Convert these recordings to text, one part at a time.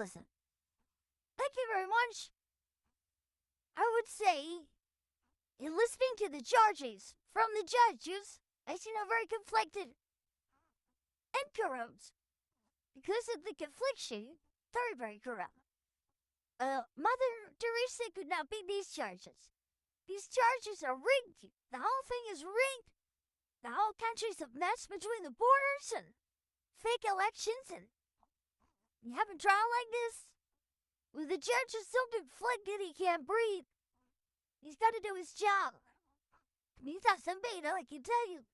listen. Thank you very much. I would say, in listening to the charges from the judges, I see a very conflicted and corrupt. Because of the confliction, very, very corrupt. Mother Teresa could not beat these charges. These charges are rigged. The whole thing is rigged. The whole country's a mess between the borders and fake elections, and you have a trial like this with the judge is so conflicted he can't breathe. He's got to do his job. He's not some beta, I can tell you.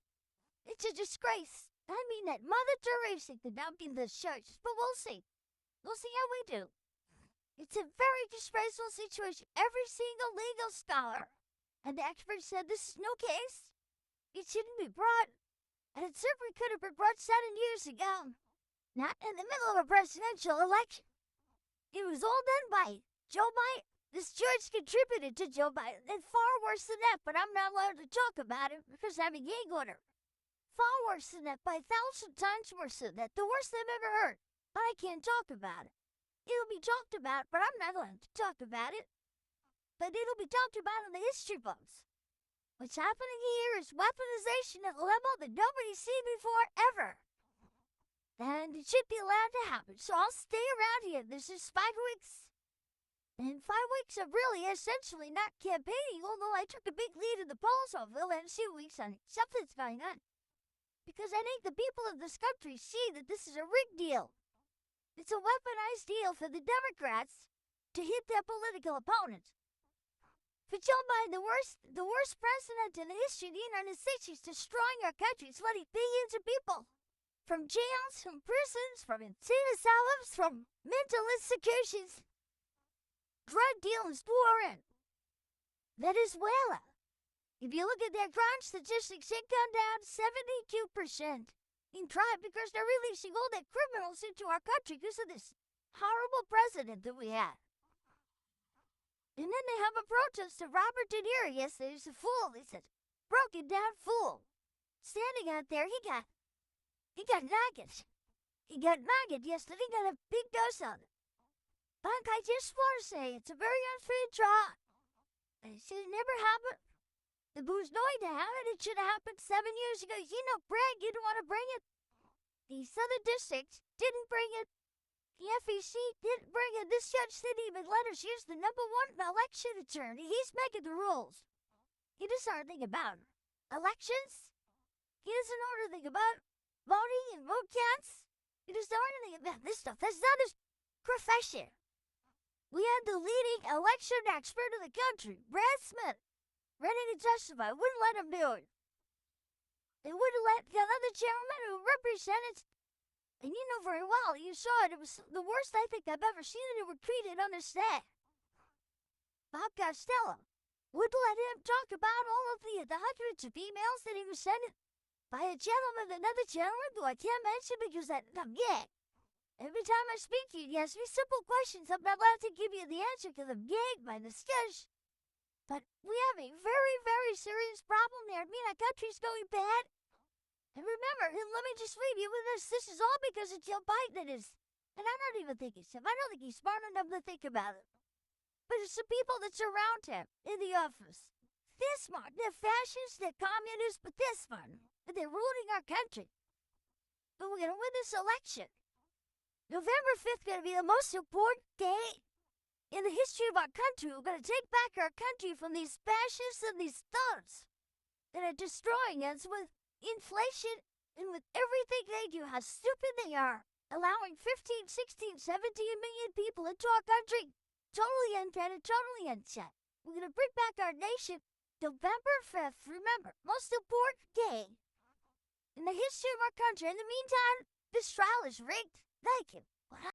It's a disgrace. I mean that Mother Teresa could not beat the charges, but we'll see. We'll see how we do. It's a very disgraceful situation. Every single legal scholar and expert said this is no case. It shouldn't be brought. And it certainly could have been brought 7 years ago. Not in the middle of a presidential election. It was all done by Joe Biden. This judge contributed to Joe Biden. And far worse than that, but I'm not allowed to talk about it because I'm a gag order. Far worse than that, by 1,000 times worse than that. The worst I've ever heard. But I can't talk about it. It'll be talked about, but I'm not allowed to talk about it. But it'll be talked about in the history books. What's happening here is weaponization at a level that nobody's seen before, ever. And it should be allowed to happen, so I'll stay around here. This is 5 weeks. And 5 weeks of really essentially not campaigning, although I took a big lead in the polls over the last 2 weeks on something's going on. Because I think the people of this country see that this is a rigged deal. It's a weaponized deal for the Democrats to hit their political opponents. For Joe Biden, the worst president in the history of the United States is destroying our country. He's letting billions of people from jails, from prisons, from insane asylums, from mental institutions, drug dealers, war in Venezuela. If you look at their crime statistics, it gone down 72% in crime because they're releasing all their criminals into our country because of this horrible president that we have. And then they have a protest of Robert De Niro yesterday. He's a fool. He's a broken down fool. Standing out there, he got maggots. He got maggot yesterday. He got a big dose on it. But I just want to say it's a very unfair trial. It should never happen. The boo's going to happen. It should have happened 7 years ago. You know, Bragg, you don't want to bring it. The Southern District didn't bring it. The FEC didn't bring it. This judge didn't even let us use the #1 election attorney. He's making the rules. He doesn't know anything about elections. He doesn't know anything about voting and vote counts. He doesn't know anything about this stuff. That's not his profession. We had the leading election expert in the country, Brad Smith, ready to testify. Wouldn't let him do it. They wouldn't let the other gentleman who represented, and you know very well, you saw it. It was the worst I think I've ever seen it. It was treated on the stand. Bob Costello wouldn't let him talk about all of the hundreds of emails that he was sending by a gentleman, another gentleman who I can't mention because I'm gay. Every time I speak to you, you ask me simple questions. I'm not allowed to give you the answer because I'm gagged by this judge. But we have a very, very serious problem there. I mean, our country's going bad. And remember, and let me just leave you with this. This is all because of Joe Biden. And I don't even think he's him. I don't think he's smart enough to think about it. But it's the people that surround him in the office. They're smart. They're fascists, they're communists, but they're smart. And they're ruining our country. But we're going to win this election. November 5th is going to be the most important day in the history of our country. We're going to take back our country from these fascists and these thugs that are destroying us with inflation and with everything they do, how stupid they are, allowing 15, 16, 17 million people into our country. Totally unfettered, totally unchecked. We're going to bring back our nation November 5th. Remember, most important day in the history of our country. In the meantime, this trial is rigged. Thank you.